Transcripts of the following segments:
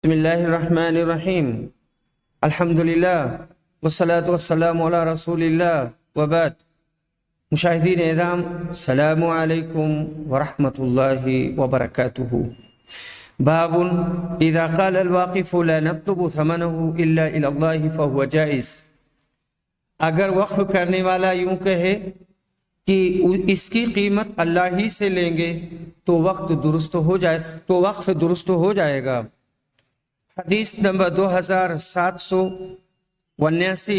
بسم اللہ الرحمن الرحیم الحمدللہ والصلاة والسلام علی رسول اللہ وبعد۔ مشاہدین اعظام، السلام علیکم ورحمۃ اللہ وبرکاتہ۔ باب اذا قال الواقف لا نطلب ثمنه الا الى اللہ فهو جائز۔ اگر وقف کرنے والا یوں کہے کہ اس کی قیمت اللہ ہی سے لیں گے تو وقف درست ہو جائے گا۔ حدیث نمبر 2779،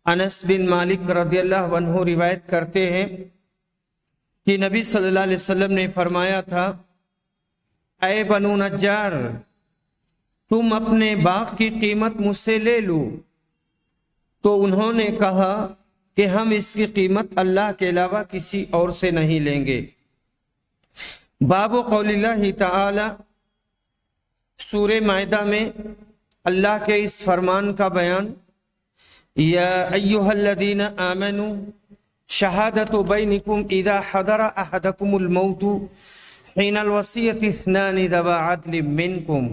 انس بن مالک رضی اللہ عنہ روایت کرتے ہیں کہ نبی صلی اللہ علیہ وسلم نے فرمایا تھا، اے بنو نجار، تم اپنے باغ کی قیمت مجھ سے لے لو۔ تو انہوں نے کہا کہ ہم اس کی قیمت اللہ کے علاوہ کسی اور سے نہیں لیں گے۔ باب قول اللہ تعالی، سورہ مائدہ میں اللہ کے اس فرمان کا بیان، یا ایہا الذین آمنوا شہادت بینکم اذا حضر احدکم الموت حین الوصیۃ اثنان ذوی عدل منکم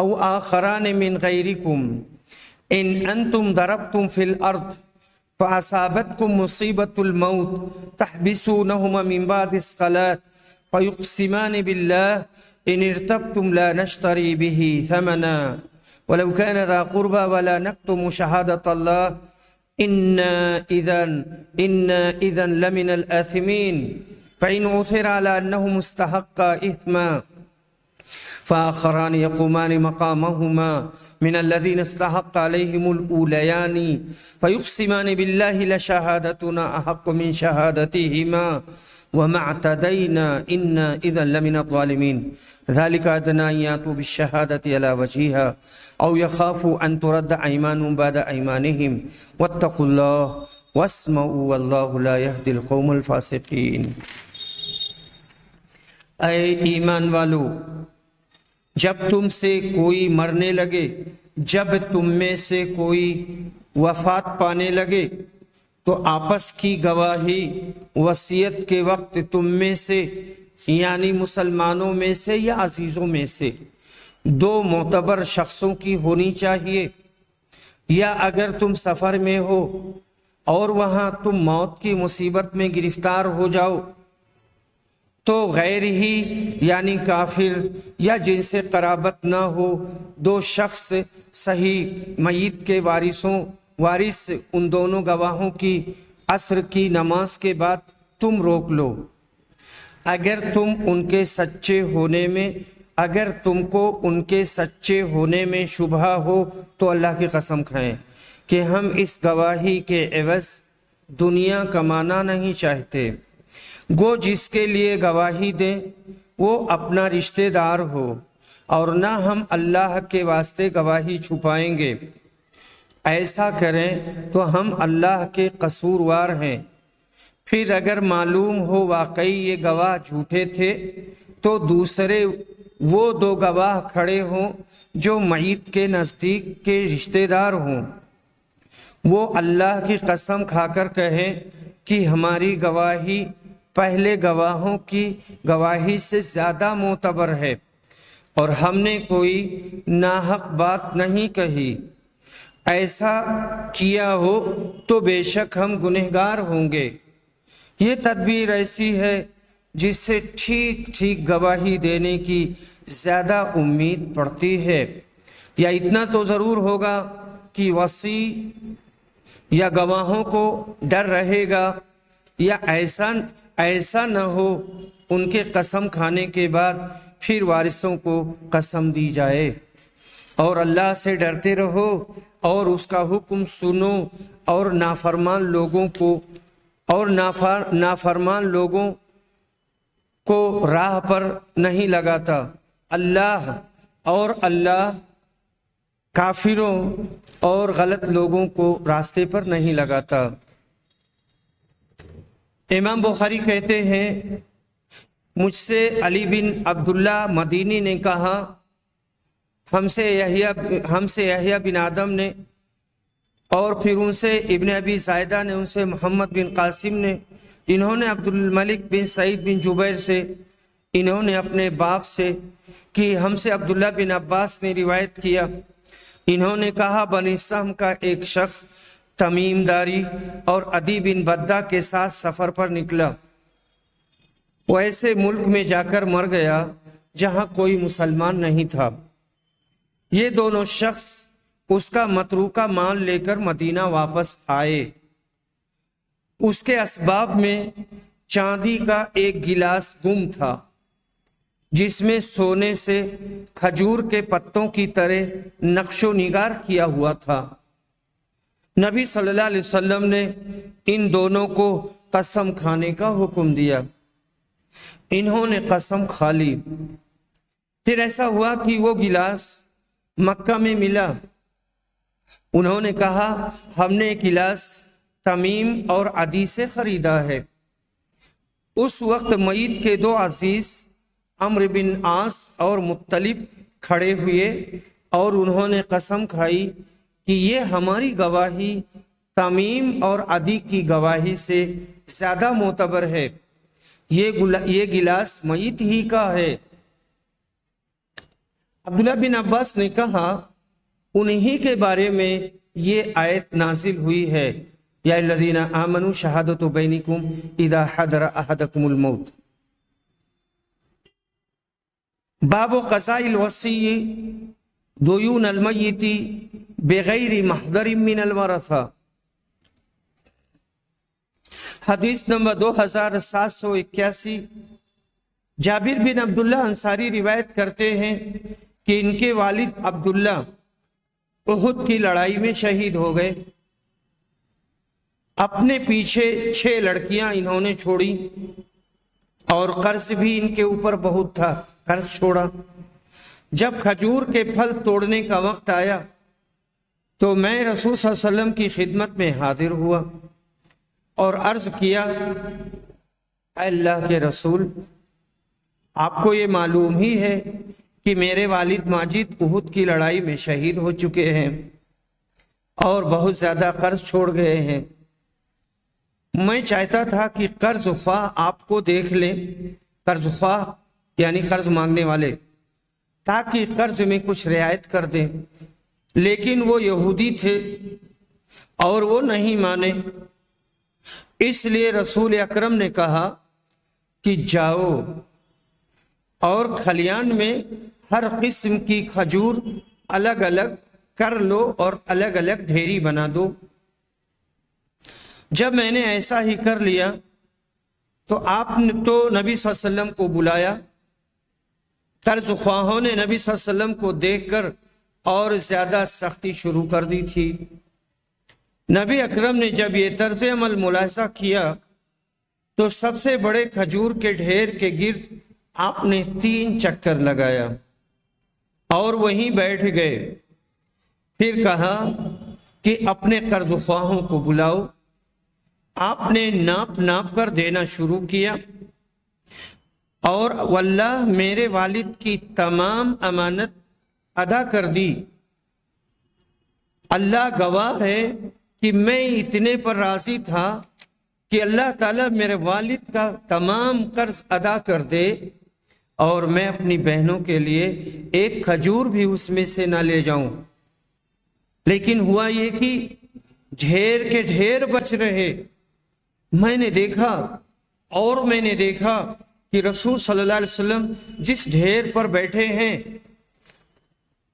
او آخران من غیرکم ان انتم ضربتم فی الارض فاصابتکم مصیبۃ الموت تحبسونہما من بعد الصلاۃ فیقسمان باللہ ان ارتبتم لا نشتری به ثمنا ولو كان ذا قربى ولا نكتم شهادة الله إنا إذا لمن الآثمين فإن عثر على أنه مستحق إثما فآخران يقومان مقامهما من الذين استحق عليهم الأوليان فيقسمان بالله لشهادتنا أحق من شهادتهما وما اعتدينا إنا إذا لمن الظالمين ذلك أدنى أن يأتوا بالشهادة على وجهها أو يخافوا أن ترد أيمان بعد أيمانهم واتقوا الله واسمعوا والله لا يهدي القوم الفاسقين۔ اے ایمان والو، جب تم سے کوئی مرنے لگے، جب تم میں سے کوئی وفات پانے لگے تو آپس کی گواہی وصیت کے وقت تم میں سے یعنی مسلمانوں میں سے یا عزیزوں میں سے دو معتبر شخصوں کی ہونی چاہیے، یا اگر تم سفر میں ہو اور وہاں تم موت کی مصیبت میں گرفتار ہو جاؤ تو غیر ہی یعنی کافر یا جن سے قرابت نہ ہو دو شخص صحیح میت کے وارث ان دونوں گواہوں کی عصر کی نماز کے بعد تم روک لو۔ اگر تم کو ان کے سچے ہونے میں شبہ ہو تو اللہ کی قسم کھائیں کہ ہم اس گواہی کے عوض دنیا کمانا نہیں چاہتے۔ گو جس کے لیے گواہی دیں وہ اپنا رشتہ دار ہو، اور نہ ہم اللہ کے واسطے گواہی چھپائیں گے۔ ایسا کریں تو ہم اللہ کے قصوروار ہیں۔ پھر اگر معلوم ہو واقعی یہ گواہ جھوٹے تھے تو دوسرے وہ دو گواہ کھڑے ہوں جو میت کے نزدیک کے رشتہ دار ہوں، وہ اللہ کی قسم کھا کر کہیں کہ ہماری گواہی پہلے گواہوں کی گواہی سے زیادہ معتبر ہے اور ہم نے کوئی ناحق بات نہیں کہی۔ ایسا کیا ہو تو بے شک ہم گنہگار ہوں گے۔ یہ تدبیر ایسی ہے جس سے ٹھیک گواہی دینے کی زیادہ امید پڑتی ہے، یا اتنا تو ضرور ہوگا کہ وصی یا گواہوں کو ڈر رہے گا، یا ایسا نہ ہو ان کے قسم کھانے کے بعد پھر وارثوں کو قسم دی جائے۔ اور اللہ سے ڈرتے رہو اور اس کا حکم سنو، اور نافرمان لوگوں کو راہ پر نہیں لگاتا اللہ کافروں اور غلط لوگوں کو راستے پر نہیں لگاتا۔ امام بخاری کہتے ہیں، مجھ سے علی بن عبداللہ مدینی نے کہا، ہم سے یحییٰ بن آدم نے، اور پھر ان سے ابن ابی زائدہ نے، ان سے محمد بن قاسم نے، انہوں نے عبد الملک بن سعید بن جبیر سے، انہوں نے اپنے باپ سے کہ ہم سے عبداللہ بن عباس نے روایت کیا، انہوں نے کہا بنی سہم کا ایک شخص تمیم داری اور عدی بن بدہ کے ساتھ سفر پر نکلا، وہ ایسے ملک میں جا کر مر گیا جہاں کوئی مسلمان نہیں تھا۔ یہ دونوں شخص اس کا متروکہ مال لے کر مدینہ واپس آئے۔ اس کے اسباب میں چاندی کا ایک گلاس گم تھا جس میں سونے سے کھجور کے پتوں کی طرح نقش و نگار کیا ہوا تھا۔ نبی صلی اللہ علیہ وسلم نے ان دونوں کو قسم کھانے کا حکم دیا، انہوں نے قسم کھا لی۔ پھر ایسا ہوا کہ وہ گلاس مکہ میں ملا، انہوں نے کہا ہم نے ایک گلاس تمیم اور عدی سے خریدا ہے۔ اس وقت میت کے دو عزیز عمرو بن عاص اور مطلب کھڑے ہوئے اور انہوں نے قسم کھائی کہ یہ ہماری گواہی تمیم اور عدی کی گواہی سے زیادہ معتبر ہے، یہ گلاس میت ہی کا ہے۔ عبداللہ بن عباس نے کہا انہی کے بارے میں یہ آیت نازل ہوئی ہے، یا الذین آمنوا شہادت بینکم اذا حضر احدکم الموت۔ باب قضاء الوصی دیون المیت بغیر محضر من الورثہ۔ حدیث نمبر 2781، جابر بن عبداللہ انصاری روایت کرتے ہیں کہ ان کے والد عبداللہ احد کی لڑائی میں شہید ہو گئے۔ اپنے پیچھے 6 لڑکیاں انہوں نے چھوڑی اور قرض بھی ان کے اوپر بہت تھا، قرض چھوڑا۔ جب کھجور کے پھل توڑنے کا وقت آیا تو میں رسول صلی اللہ علیہ وسلم کی خدمت میں حاضر ہوا اور عرض کیا، اے اللہ کے رسول، آپ کو یہ معلوم ہی ہے کہ میرے والد ماجد احد کی لڑائی میں شہید ہو چکے ہیں اور بہت زیادہ قرض چھوڑ گئے ہیں۔ میں چاہتا تھا کہ قرض خواہ آپ کو دیکھ لیں، قرض خواہ یعنی قرض مانگنے والے، تاکہ قرض میں کچھ رعایت کر دیں، لیکن وہ یہودی تھے اور وہ نہیں مانے۔ اس لیے رسول اکرم نے کہا کہ جاؤ اور کھلیان میں ہر قسم کی کھجور الگ الگ کر لو اور الگ الگ ڈھیری بنا دو۔ جب میں نے ایسا ہی کر لیا تو آپ نے تو نبی صلی اللہ علیہ وسلم کو بلایا۔ قرض خواہوں نے نبی صلی اللہ علیہ وسلم کو دیکھ کر اور زیادہ سختی شروع کر دی تھی۔ نبی اکرم نے جب یہ طرز عمل ملاحظہ کیا تو سب سے بڑے کھجور کے ڈھیر کے گرد آپ نے 3 چکر لگایا اور وہیں بیٹھ گئے۔ پھر کہا کہ اپنے قرض خواہوں کو بلاؤ۔ آپ نے ناپ ناپ کر دینا شروع کیا اور واللہ میرے والد کی تمام امانت ادا کر دی۔ اللہ گواہ ہے کہ میں اتنے پر راضی تھا کہ اللہ تعالیٰ میرے والد کا تمام قرض ادا کر دے اور میں اپنی بہنوں کے لیے ایک کھجور بھی اس میں سے نہ لے جاؤں۔ لیکن ہوا یہ کہ ڈھیر کے ڈھیر بچ رہے۔ میں نے دیکھا کہ رسول صلی اللہ علیہ وسلم جس ڈھیر پر بیٹھے ہیں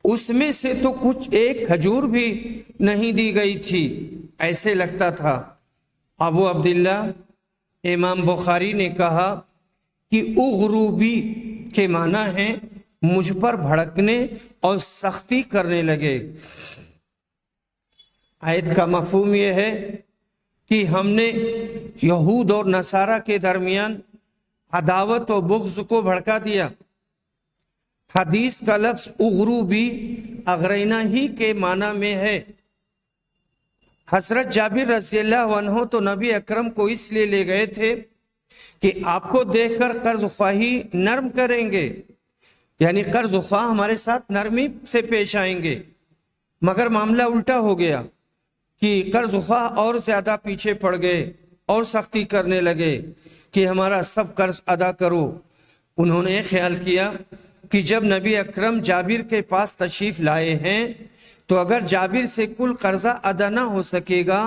اس میں سے تو کچھ ایک کھجور بھی نہیں دی گئی تھی، ایسے لگتا تھا۔ ابو عبداللہ امام بخاری نے کہا کہ اغروبی کے معنی ہیں مجھ پر بھڑکنے اور سختی کرنے لگے۔ آیت کا مفہوم یہ ہے کہ ہم نے یہود اور نصارہ کے درمیان عداوت و بغض کو بھڑکا دیا۔ حدیث کا لفظ اغروبی اغرینا ہی کے معنی میں ہے۔ حضرت جابر رضی اللہ عنہ تو نبی اکرم کو اس لیے لے گئے تھے کہ آپ کو دیکھ کر قرض خواہی نرم کریں گے، یعنی قرض خواہ ہمارے ساتھ نرمی سے پیش آئیں گے، مگر معاملہ الٹا ہو گیا کہ قرض خواہ اور زیادہ پیچھے پڑ گئے اور سختی کرنے لگے کہ ہمارا سب قرض ادا کرو۔ انہوں نے خیال کیا کہ جب نبی اکرم جابر کے پاس تشریف لائے ہیں تو اگر جابر سے کل قرضہ ادا نہ ہو سکے گا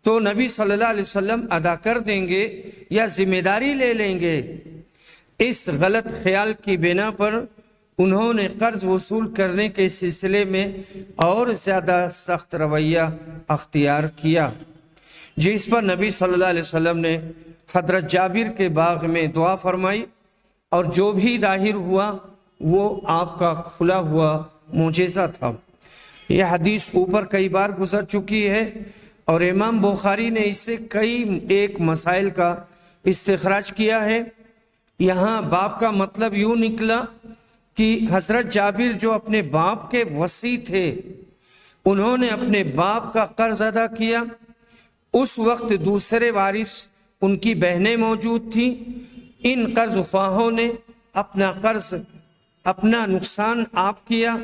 تو نبی صلی اللہ علیہ وسلم ادا کر دیں گے یا ذمہ داری لے لیں گے۔ اس غلط خیال کی بنا پر انہوں نے قرض وصول کرنے کے سلسلے میں اور زیادہ سخت رویہ اختیار کیا، جس پر نبی صلی اللہ علیہ وسلم نے حضرت جابر کے باغ میں دعا فرمائی، اور جو بھی ظاہر ہوا وہ آپ کا کھلا ہوا معجزہ تھا۔ یہ حدیث اوپر کئی بار گزر چکی ہے، اور امام بخاری نے اس سے کئی ایک مسائل کا استخراج کیا ہے۔ یہاں باپ کا مطلب یوں نکلا کہ حضرت جابر جو اپنے باپ کے وصی تھے، انہوں نے اپنے باپ کا قرض ادا کیا۔ اس وقت دوسرے وارث ان کی بہنیں موجود تھیں۔ ان قرض خواہوں نے اپنا قرض، اپنا نقصان آپ کیا۔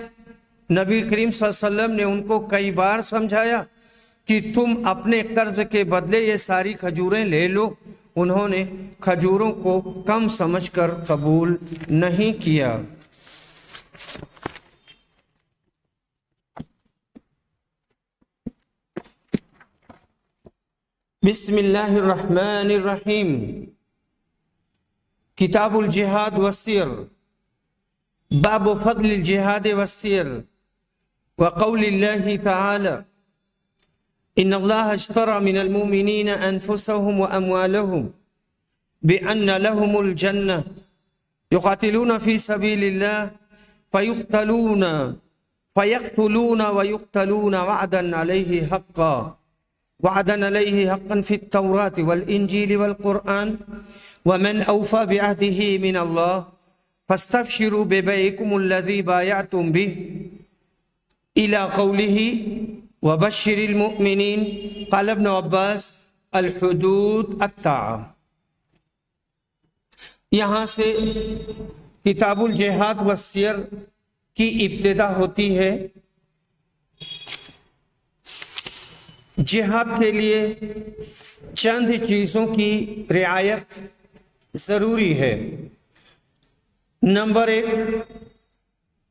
نبی کریم صلی اللہ علیہ وسلم نے ان کو کئی بار سمجھایا کہ تم اپنے قرض کے بدلے یہ ساری کھجوریں لے لو۔ انہوں نے کھجوروں کو کم سمجھ کر قبول نہیں کیا۔ بسم اللہ الرحمن الرحیم۔ کتاب الجہاد والسیر، باب فضل الجہاد والسیر، وقول اللہ تعالی ان اللہ اشترى من المؤمنین انفسهم واموالهم بان لهم الجنہ یقاتلون فی سبیل اللہ فیقتلون ویقتلون وعدا علیہ حقا فی التوراة والانجیل والقرآن ومن اوفى بعهده من اللہ فاستبشروا ببيعكم الذي بايعتم به الى قوله وبشر المؤمنین۔ قال ابن عباس الحدود الطاعہ۔ یہاں سے کتاب الجہاد والسیر کی ابتدا ہوتی ہے۔ جہاد کے لیے چند چیزوں کی رعایت ضروری ہے۔ نمبر 1،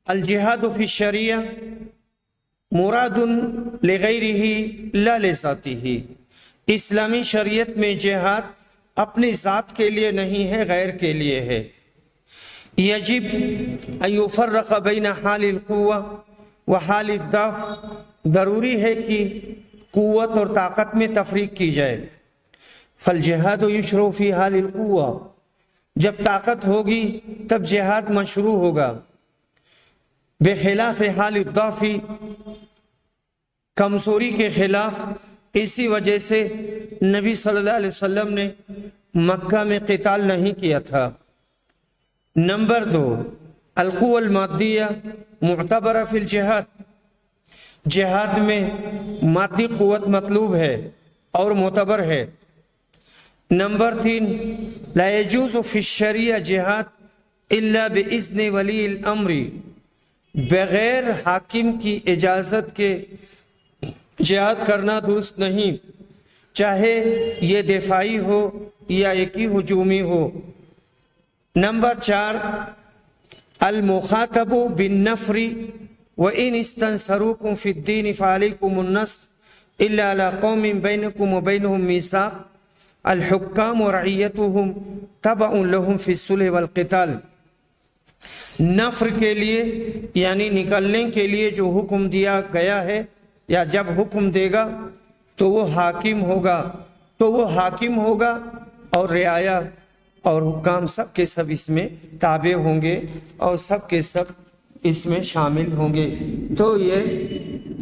الجہاد فی الشریعہ مراد لغیرہ لا لذاتہ۔ اسلامی شریعت میں جہاد اپنی ذات کے لیے نہیں ہے، غیر کے لیے ہے۔ یجب ان یفرق بین حال القوہ و حال الضعف، ضروری ہے کہ قوت اور طاقت میں تفریق کی جائے۔ فالجہاد یشرع فی حال القوہ، جب طاقت ہوگی تب جہاد مشروع ہوگا، بخلاف حال الضعف، کمزوری کے خلاف۔ اسی وجہ سے نبی صلی اللہ علیہ وسلم نے مکہ میں قتال نہیں کیا تھا۔ نمبر 2، القوة المادیہ معتبرہ فی الجہاد، جہاد میں مادی قوت مطلوب ہے اور معتبر ہے۔ نمبر 3، لا يجوز فی الشریعہ جہاد الا باذن ولی الامر، بغیر حاکم کی اجازت کے جہاد کرنا درست نہیں، چاہے یہ دفاعی ہو یا ایک ہی ہجومی ہو۔ نمبر 4، المخاطب بالنفر وإن استنصروكم في الدين فعليكم النصر إلا على قوم بينكم وبينهم ميثاق الحكام ورعيتهم تبع لهم في الصلح والقتال۔ نفر کے لیے یعنی نکلنے کے لیے جو حکم دیا گیا ہے، یا جب حکم دے گا تو وہ حاکم ہوگا اور رعایا اور حکام سب کے سب اس میں تابع ہوں گے اور سب کے سب اس میں شامل ہوں گے۔ تو یہ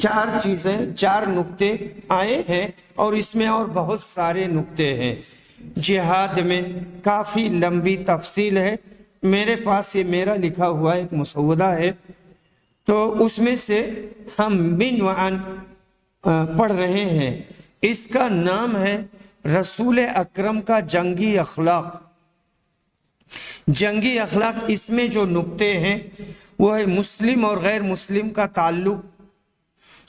4 چیزیں، 4 نقطے آئے ہیں، اور اس میں اور بہت سارے نقطے ہیں۔ جہاد میں کافی لمبی تفصیل ہے، میرے پاس یہ میرا لکھا ہوا ایک مسودہ ہے، تو اس میں سے ہم من وعن پڑھ رہے ہیں۔ اس کا نام ہے رسول اکرم کا جنگی اخلاق۔ جنگی اخلاق، اس میں جو نقطے ہیں وہ ہے مسلم اور غیر مسلم کا تعلق،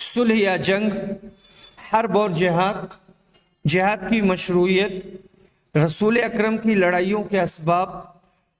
صلح یا جنگ، حرب اور جہاد، جہاد کی مشروعیت، رسول اکرم کی لڑائیوں کے اسباب،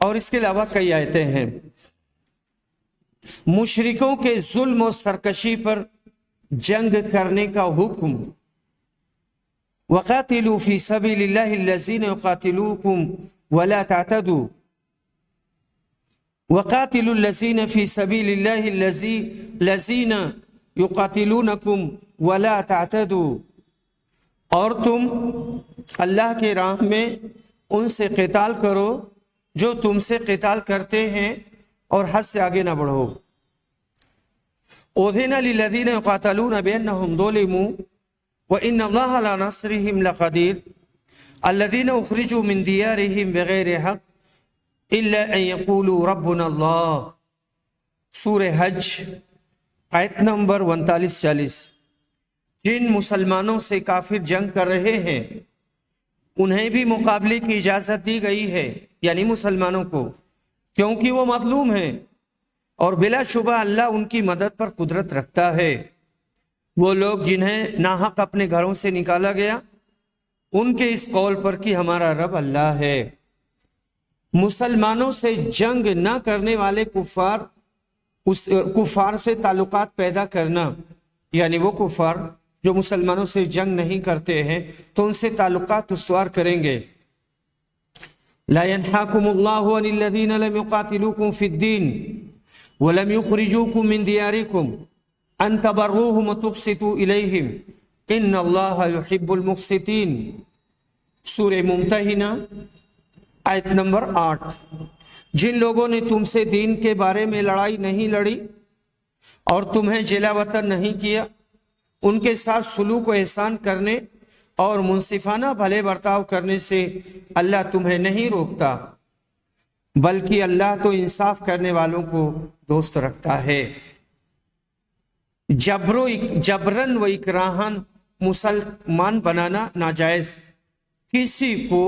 اور اس کے علاوہ کئی آیتیں ہیں۔ مشرکوں کے ظلم و سرکشی پر جنگ کرنے کا حکم، وَقَاتِلُوا فِي سَبِيلِ اللَّهِ الَّذِينَ يُقَاتِلُوكُمْ وَلَا تَعْتَدُوا وَقَاتِلُوا الَّذِينَ فِي سَبِيلِ اللَّهِ الَّذِينَ يُقَاتِلُونَكُمْ وَلَا تَعْتَدُوا، اور تم اللہ کے راہ میں ان سے قتال کرو جو تم سے قتال کرتے ہیں، اور حد سے آگے نہ بڑھو۔ أُذِنَ لِلَّذِينَ يُقَاتَلُونَ بِأَنَّهُمْ ظُلِمُوا وَإِنَّ اللَّهَ عَلَى نَصْرِهِمْ لَقَدِيرٌ الَّذِينَ أُخْرِجُوا مِنْ دِيَارِهِمْ بِغَيْرِ حَقٍّ إِلَّا أَن يَقُولُوا رَبُّنَا اللَّهُ، سورہ حج آیت نمبر 39-40۔ جن مسلمانوں سے کافر جنگ کر رہے ہیں انہیں بھی مقابلے کی اجازت دی گئی ہے، یعنی مسلمانوں کو، کیونکہ وہ مظلوم ہیں، اور بلا شبہ اللہ ان کی مدد پر قدرت رکھتا ہے۔ وہ لوگ جنہیں ناحق اپنے گھروں سے نکالا گیا، ان کے اس قول پر کہ ہمارا رب اللہ ہے۔ مسلمانوں سے جنگ نہ کرنے والے کفار سے تعلقات پیدا کرنا، یعنی وہ کفار جو مسلمانوں سے جنگ نہیں کرتے ہیں تو ان سے تعلقات استوار کریں گے۔ لا ينهاكم الله عن الذين لم يقاتلوكم في الدين ولم يخرجوكم من دياركم ان تبروهم وتقسطوا اليهم ان الله يحب المقسطين، سورہ ممتحنہ آیت نمبر 8۔ جن لوگوں نے تم سے دین کے بارے میں لڑائی نہیں لڑی اور تمہیں جلا وطن نہیں کیا، ان کے ساتھ سلوک و احسان کرنے اور منصفانہ بھلے برتاؤ کرنے سے اللہ تمہیں نہیں روکتا، بلکہ اللہ تو انصاف کرنے والوں کو دوست رکھتا ہے۔ جبرن و اکراہن مسلمان بنانا ناجائز، کسی کو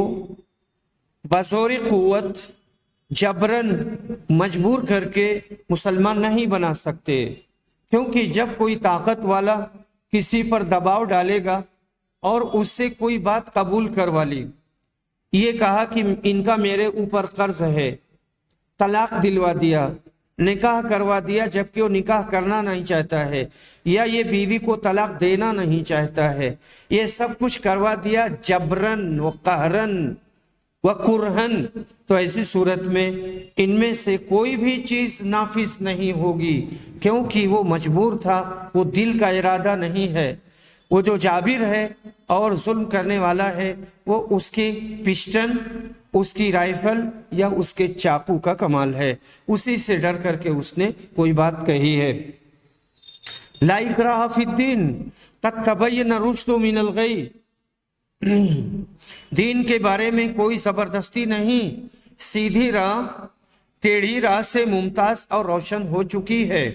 بزور قوت جبرن مجبور کر کے مسلمان نہیں بنا سکتے، کیونکہ جب کوئی طاقت والا کسی پر دباؤ ڈالے گا اور اس سے کوئی بات قبول کروا لی، یہ کہا کہ ان کا میرے اوپر قرض ہے، طلاق دلوا دیا، نکاح کروا دیا جبکہ وہ نکاح کرنا نہیں چاہتا ہے، یا یہ بیوی کو طلاق دینا نہیں چاہتا ہے، یہ سب کچھ کروا دیا جبرن و قہرن و کرہن، تو ایسی صورت میں ان میں سے کوئی بھی چیز نافذ نہیں ہوگی، کیونکہ وہ مجبور تھا، وہ دل کا ارادہ نہیں ہے۔ وہ جو جابر ہے اور ظلم کرنے والا ہے، وہ اس کی پسٹن، اس کی رائفل یا اس کے چاقو کا کمال ہے، اسی سے ڈر کر کے اس نے کوئی بات کہی ہے۔ لا اکراہ فی الدین قد تبین الرشد من الغی، دین کے بارے میں کوئی زبردستی نہیں، سیدھی راہ ٹیڑھی راہ سے ممتاز اور روشن ہو چکی ہے۔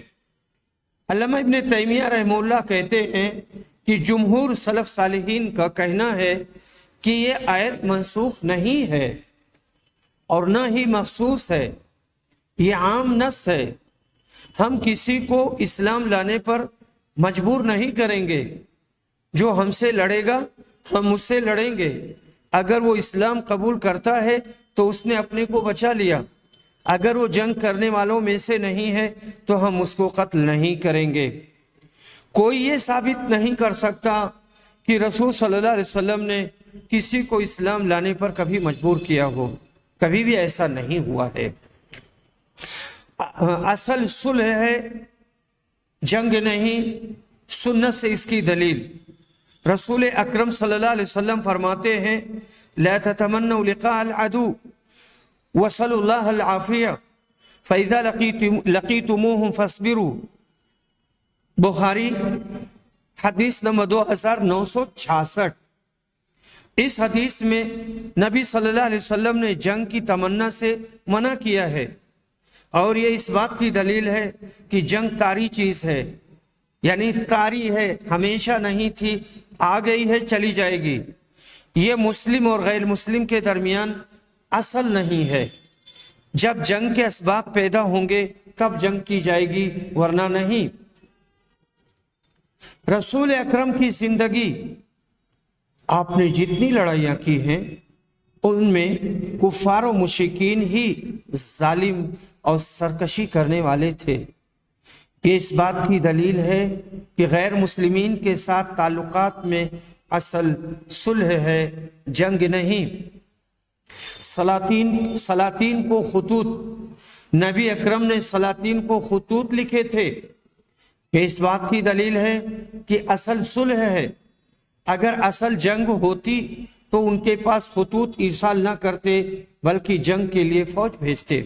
علامہ ابن تیمیہ رحمہ اللہ کہتے ہیں کہ جمہور سلف صالحین کا کہنا ہے کہ یہ آیت منسوخ نہیں ہے اور نہ ہی مخصوص ہے، یہ عام نص ہے۔ ہم کسی کو اسلام لانے پر مجبور نہیں کریں گے، جو ہم سے لڑے گا ہم اس سے لڑیں گے، اگر وہ اسلام قبول کرتا ہے تو اس نے اپنے کو بچا لیا، اگر وہ جنگ کرنے والوں میں سے نہیں ہے تو ہم اس کو قتل نہیں کریں گے۔ کوئی یہ ثابت نہیں کر سکتا کہ رسول صلی اللہ علیہ وسلم نے کسی کو اسلام لانے پر کبھی مجبور کیا ہو، کبھی بھی ایسا نہیں ہوا ہے۔ اصل صلح ہے، جنگ نہیں۔ سنت سے اس کی دلیل، رسول اکرم صلی اللہ علیہ وسلم فرماتے ہیں لا تتمنوا لقاء العدو وصلوا اللہ العافیہ فاذا لقیتموہم فاصبروا، بخاری حدیث نمبر 2966۔ اس حدیث میں نبی صلی اللہ علیہ وسلم نے جنگ کی تمنا سے منع کیا ہے، اور یہ اس بات کی دلیل ہے کہ جنگ طاری چیز ہے، یعنی طاری ہے، ہمیشہ نہیں تھی، آ گئی ہے چلی جائے گی۔ یہ مسلم اور غیر مسلم کے درمیان اصل نہیں ہے، جب جنگ کے اسباب پیدا ہوں گے تب جنگ کی جائے گی، ورنہ نہیں۔ رسول اکرم کی زندگی، آپ نے جتنی لڑائیاں کی ہیں ان میں کفار و مشرکین ہی ظالم اور سرکشی کرنے والے تھے۔ یہ اس بات کی دلیل ہے کہ غیر مسلمین کے ساتھ تعلقات میں اصل صلح ہے، جنگ نہیں۔ سلاطین کو خطوط، نبی اکرم نے سلاطین کو خطوط لکھے تھے۔ یہ اس بات کی دلیل ہے کہ اصل صلح ہے۔ اگر اصل جنگ ہوتی تو ان کے پاس خطوط ارسال نہ کرتے بلکہ جنگ کے لیے فوج بھیجتے۔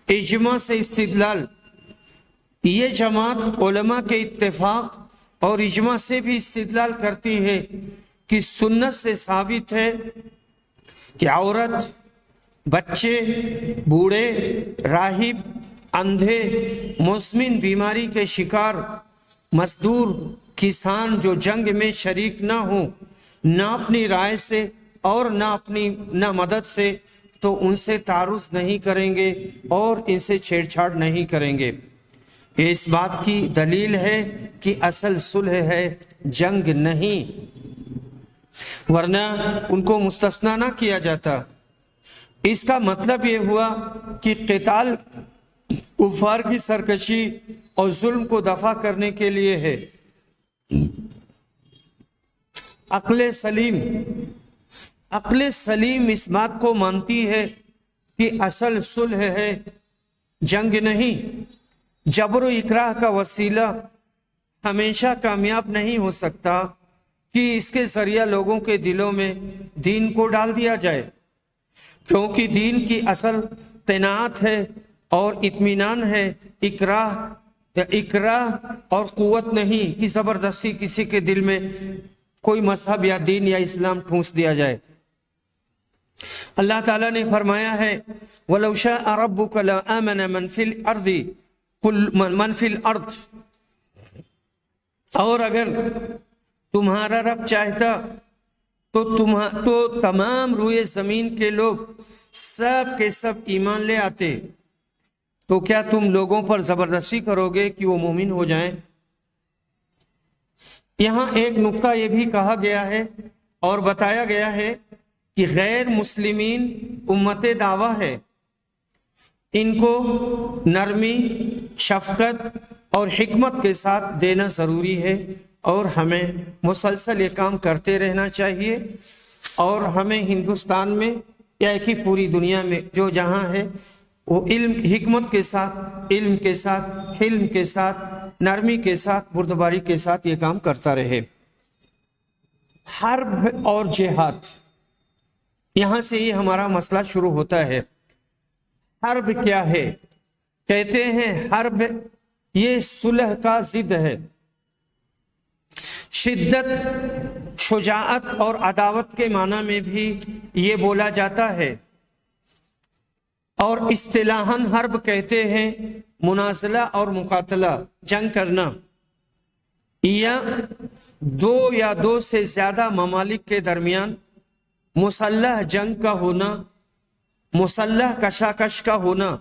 اجماع سے استدلال، یہ جماعت علماء کے اتفاق اور اجماع سے بھی استدلال کرتی ہے کہ سنت سے ثابت ہے کہ عورت، بچے، بوڑھے، راہب، اندھے، مزمن بیماری کے شکار، مزدور، کسان جو جنگ میں شریک نہ ہوں، نہ اپنی رائے سے اور نہ مدد سے، تو ان سے تعرض نہیں کریں گے اور ان سے چھیڑ چھاڑ نہیں کریں گے۔ یہ اس بات کی دلیل ہے کہ اصل صلح ہے، جنگ نہیں، ورنہ ان کو مستثنیٰ نہ کیا جاتا۔ اس کا مطلب یہ ہوا کہ قتال کفار کی سرکشی اور ظلم کو دفع کرنے کے لیے ہے۔ عقل سلیم اس بات کو مانتی ہے کہ اصل صلح ہے، جنگ نہیں۔ جبر و اکراہ کا وسیلہ ہمیشہ کامیاب نہیں ہو سکتا کہ اس کے ذریعہ لوگوں کے دلوں میں دین کو ڈال دیا جائے، کیونکہ دین کی اصل قناعت ہے اور اطمینان ہے، اکراہ اور قوت نہیں کہ زبردستی کسی کے دل میں کوئی مذہب یا دین یا اسلام ٹھونس دیا جائے۔ اللہ تعالیٰ نے فرمایا ہے وَلَوْ شَاءَ رَبُّكَ لَآمَنَ مَنْ فِي الْأَرْضِ، اور اگر تمہارا رب چاہتا تو تمام روئے زمین کے لوگ سب کے سب ایمان لے آتے۔ تو کیا تم لوگوں پر زبردستی کرو گے کہ وہ مومن ہو جائیں؟ یہاں ایک نکتہ یہ بھی کہا گیا ہے اور بتایا گیا ہے کہ غیر مسلمین امت دعویٰ ہے، ان کو نرمی، شفقت اور حکمت کے ساتھ دینا ضروری ہے، اور ہمیں مسلسل یہ کام کرتے رہنا چاہیے۔ اور ہمیں ہندوستان میں یا کہ پوری دنیا میں جو جہاں ہے وہ حکمت کے ساتھ، علم کے ساتھ، حلم کے ساتھ، نرمی کے ساتھ، بردباری کے ساتھ یہ کام کرتا رہے۔ حرب اور جہاد، یہاں سے ہی ہمارا مسئلہ شروع ہوتا ہے۔ حرب کیا ہے؟ کہتے ہیں حرب یہ صلح کا ضد ہے۔ شدت، شجاعت اور عداوت کے معنی میں بھی یہ بولا جاتا ہے، اور اصطلاحاً حرب کہتے ہیں منازلہ اور مقاتلہ، جنگ کرنا، یا دو سے زیادہ ممالک کے درمیان مسلح جنگ کا ہونا، مسلح کشاکش کا ہونا،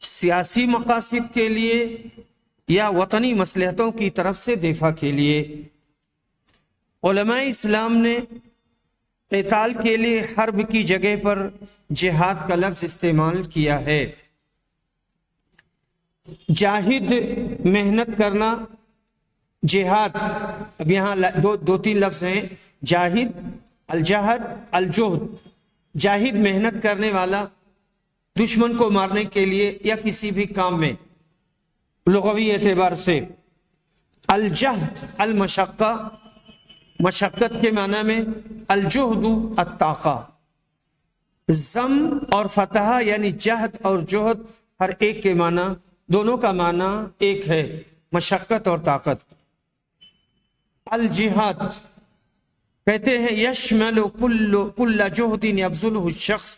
سیاسی مقاصد کے لیے یا وطنی مصلحتوں کی طرف سے دفاع کے لیے۔ علماء اسلام نے قتال کے لیے حرب کی جگہ پر جہاد کا لفظ استعمال کیا ہے۔ جاہد محنت کرنا، جہاد، اب یہاں دو تین لفظ ہیں، جاہد، الجہد، الجہد۔ جاہد محنت کرنے والا، دشمن کو مارنے کے لیے یا کسی بھی کام میں لغوی اعتبار سے۔ الجہد المشقہ، مشقت کے معنی میں، الجہد الطاقہ۔ ضم اور فتح یعنی جہد اور جہد ہر ایک کے معنی، دونوں کا معنی ایک ہے، مشقت اور طاقت۔ الجہاد کہتے ہیں یشمل کل جہد یبذلہ الشخص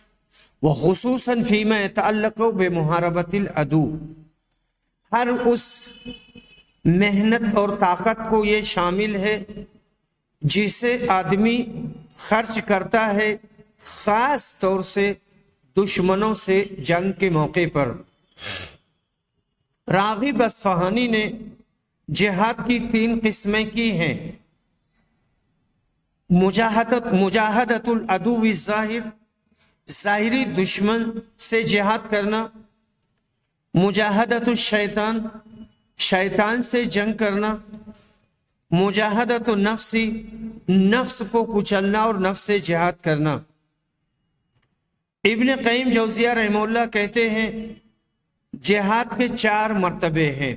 وخصوصاً فیما یتعلق بمحاربۃ العدو، ہر اس محنت اور طاقت کو یہ شامل ہے جسے آدمی خرچ کرتا ہے خاص طور سے دشمنوں سے جنگ کے موقع پر۔ راغب اصفہانی نے جہاد کی 3 قسمیں کی ہیں: مجاہدت العدو الظاہر، ظاہری دشمن سے جہاد کرنا، مجاہدت الشیطان، شیطان سے جنگ کرنا، مجاہدت النفس، نفس کو کچلنا اور نفس سے جہاد کرنا۔ ابن قیم جوزیہ رحمہ اللہ کہتے ہیں جہاد کے 4 مرتبے ہیں: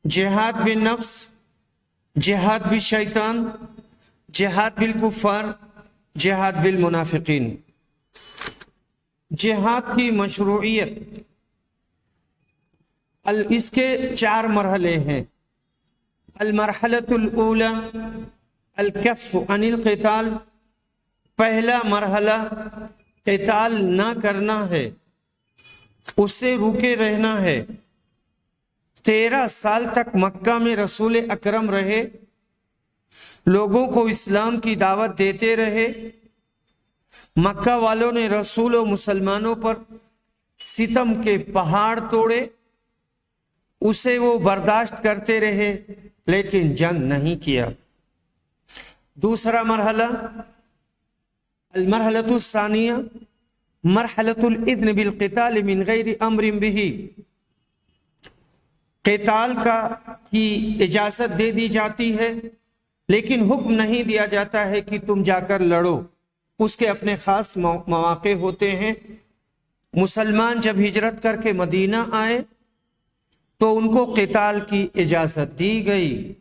جہاد بالنفس، جہاد بالشیطان، جہاد بالکفار، جہاد بالمنافقین۔ جہاد کی مشروعیت، اس کے 4 مرحلے ہیں۔ المرحلۃ الاولی الکف عن القتال، پہلا مرحلہ قتال نہ کرنا ہے، اس سے روکے رہنا ہے۔ 13 سال تک مکہ میں رسول اکرم رہے، لوگوں کو اسلام کی دعوت دیتے رہے۔ مکہ والوں نے رسول و مسلمانوں پر ستم کے پہاڑ توڑے، اسے وہ برداشت کرتے رہے لیکن جنگ نہیں کیا۔ دوسرا مرحلہ المرحلۃ الثانیہ مرحلۃ الاذن بالقتال من غیر امر بہ، قتال کی اجازت دے دی جاتی ہے لیکن حکم نہیں دیا جاتا ہے کہ تم جا کر لڑو، اس کے اپنے خاص مواقع ہوتے ہیں۔ مسلمان جب ہجرت کر کے مدینہ آئے تو ان کو قتال کی اجازت دی گئی،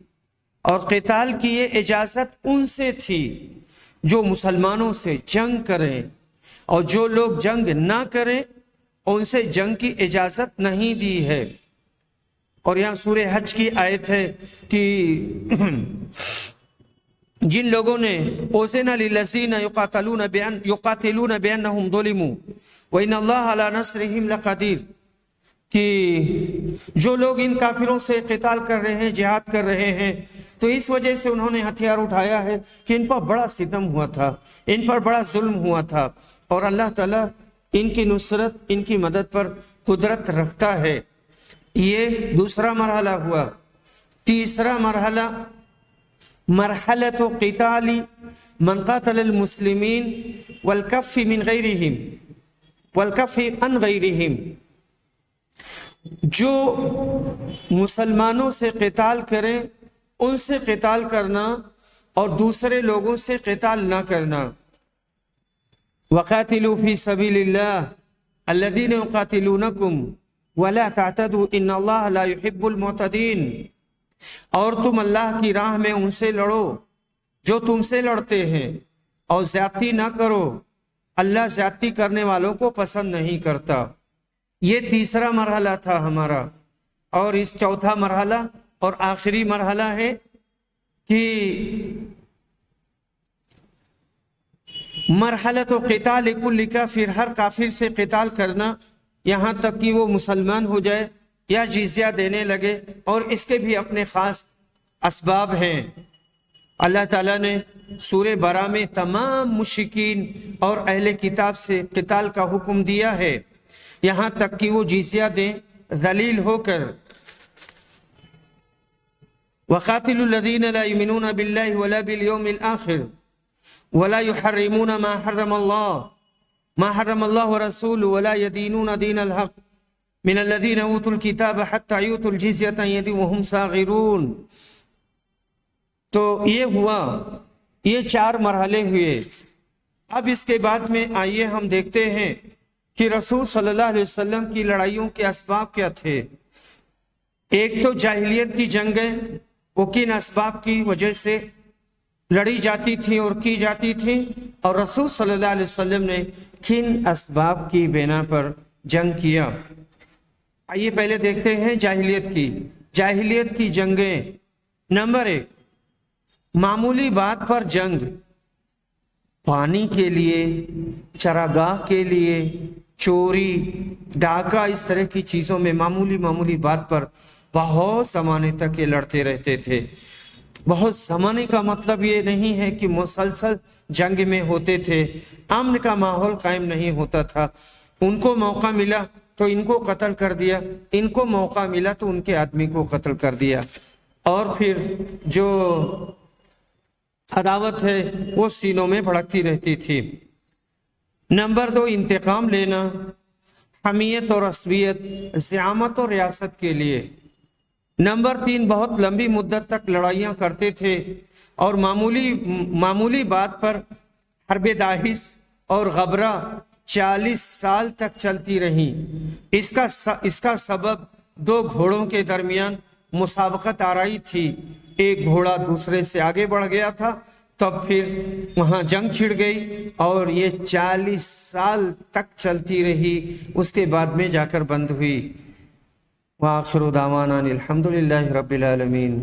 اور قتال کی یہ اجازت ان سے تھی جو مسلمانوں سے جنگ کریں، اور جو لوگ جنگ نہ کریں ان سے جنگ کی اجازت نہیں دی ہے۔ اور یہاں سورہ حج کی آیت ہے کہ جن لوگوں نے اوزن للذین یقاتلون بانہم ظلموا وان اللہ علی نصرہم لقدیر، کہ جو لوگ ان کافروں سے قتال کر رہے ہیں، جہاد کر رہے ہیں، تو اس وجہ سے انہوں نے ہتھیار اٹھایا ہے کہ ان پر بڑا ستم ہوا تھا، ان پر بڑا ظلم ہوا تھا، اور اللہ تعالیٰ ان کی نصرت، ان کی مدد پر قدرت رکھتا ہے۔ یہ دوسرا مرحلہ ہوا۔ تیسرا مرحلہ مرحلۃ قتال من قاتل المسلمین والکف من غیرہم والکف عن غیرہم، جو مسلمانوں سے قتال کریں ان سے قتال کرنا اور دوسرے لوگوں سے قتال نہ کرنا۔ وَقَاتِلُوا فِي سَبِيلِ اللَّهِ الَّذِينَ يُقَاتِلُونَكُمْ وَلَا تَعْتَدُوا إِنَّ اللَّهَ لَا يُحِبُّ الْمُعْتَدِينَ، اور تم اللہ کی راہ میں ان سے لڑو جو تم سے لڑتے ہیں، اور زیادتی نہ کرو، اللہ زیادتی کرنے والوں کو پسند نہیں کرتا۔ یہ تیسرا مرحلہ تھا ہمارا، اور اس چوتھا مرحلہ اور آخری مرحلہ ہے کہ مرحلۃ قتال کل کافر، ہر کافر سے قتال کرنا یہاں تک کہ وہ مسلمان ہو جائے یا جزیہ دینے لگے، اور اس کے بھی اپنے خاص اسباب ہیں۔ اللہ تعالیٰ نے سورہ برا میں تمام مشرکین اور اہل کتاب سے قتال کا حکم دیا ہے، یہاں تک کہ وہ جزیہ دیں ذلیل ہو کر۔ وَقَاتِلُوا الَّذِينَ لَا يُؤْمِنُونَ بِاللَّهِ وَلَا بِالْيَوْمِ الْآخِرِ وَلَا يُحَرِّمُونَ مَا حَرَّمَ اللَّهُ وَرَسُولُهُ وَلَا يَدِينُونَ دِينَ الْحَقِّ مِنَ الَّذِينَ أُوتُوا الْكِتَابَ حَتَّى يُؤْتُوا الْجِزْيَةَ عَنْ يَدٍ وَهُمْ صَاغِرُونَ۔ تو یہ ہوا، یہ 4 مرحلے ہوئے۔ اب اس کے بعد میں آئیے ہم دیکھتے ہیں کہ رسول صلی اللہ علیہ وسلم کی لڑائیوں کے اسباب کیا تھے۔ ایک تو جاہلیت کی جنگیں، وہ کن اسباب کی وجہ سے لڑی جاتی تھی اور کی جاتی تھی، اور رسول صلی اللہ علیہ وسلم نے کن اسباب کی بنا پر جنگ کیا۔ آئیے پہلے دیکھتے ہیں جاہلیت کی جنگیں۔ نمبر 1، معمولی بات پر جنگ، پانی کے لیے، چراگاہ کے لیے، چوری، ڈاکہ، اس طرح کی چیزوں میں معمولی بات پر بہت زمانے تک یہ لڑتے رہتے تھے۔ بہت زمانے کا مطلب یہ نہیں ہے کہ مسلسل جنگ میں ہوتے تھے، امن کا ماحول قائم نہیں ہوتا تھا۔ ان کو موقع ملا تو ان کو قتل کر دیا، ان کو موقع ملا تو ان کے آدمی کو قتل کر دیا، اور پھر جو عداوت ہے وہ سینوں میں بھڑکتی رہتی تھی۔ نمبر 2 انتقام لینا، حمیت اور عصبیت، زعامت اور ریاست کے لیے۔ نمبر 3 بہت لمبی مدت تک لڑائیاں کرتے تھے اور معمولی بات پر حرب داعش اور غبرہ 40 سال تک چلتی رہیں۔ اس کا سبب 2 گھوڑوں کے درمیان مسابقت آرائی تھی، ایک گھوڑا دوسرے سے آگے بڑھ گیا تھا، تب پھر وہاں جنگ چھڑ گئی اور یہ 40 سال تک چلتی رہی، اس کے بعد میں جا کر بند ہوئی۔ وآخر دعوانا الحمدللہ رب العالمین۔